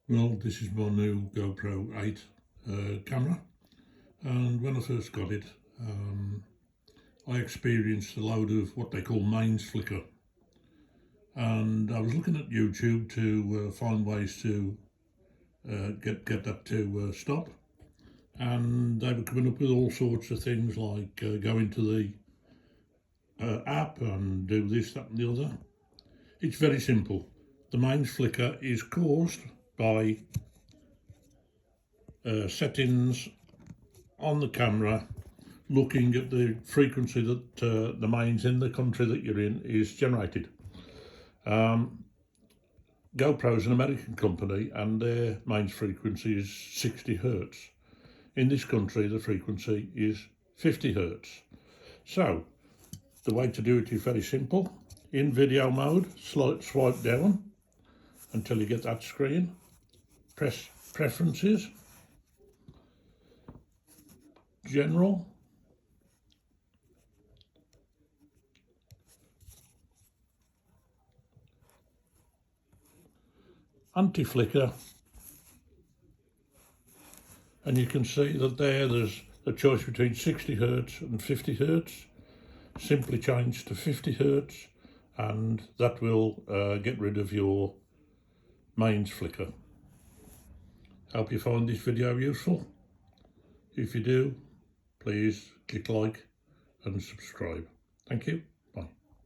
Well, this is my new GoPro 8 camera, and when I first got it, I experienced a load of what they call mains flicker, and I was looking at YouTube to find ways to get that to stop, and they were coming up with all sorts of things like go into the app and do this, that and the other. It's very simple. The mains flicker is caused by settings on the camera looking at the frequency that the mains in the country that you're in is generated. GoPro is an American company and their mains frequency is 60 hertz. In this country the frequency is 50 hertz. So the way to do it is very simple. In video mode, swipe down until you get that screen, press preferences, general, anti-flicker, and you can see that there's a choice between 60 hertz and 50 hertz. Simply change to 50 hertz and that will get rid of your mains flicker. Hope you find this video useful. If you do, please click like and subscribe. Thank you.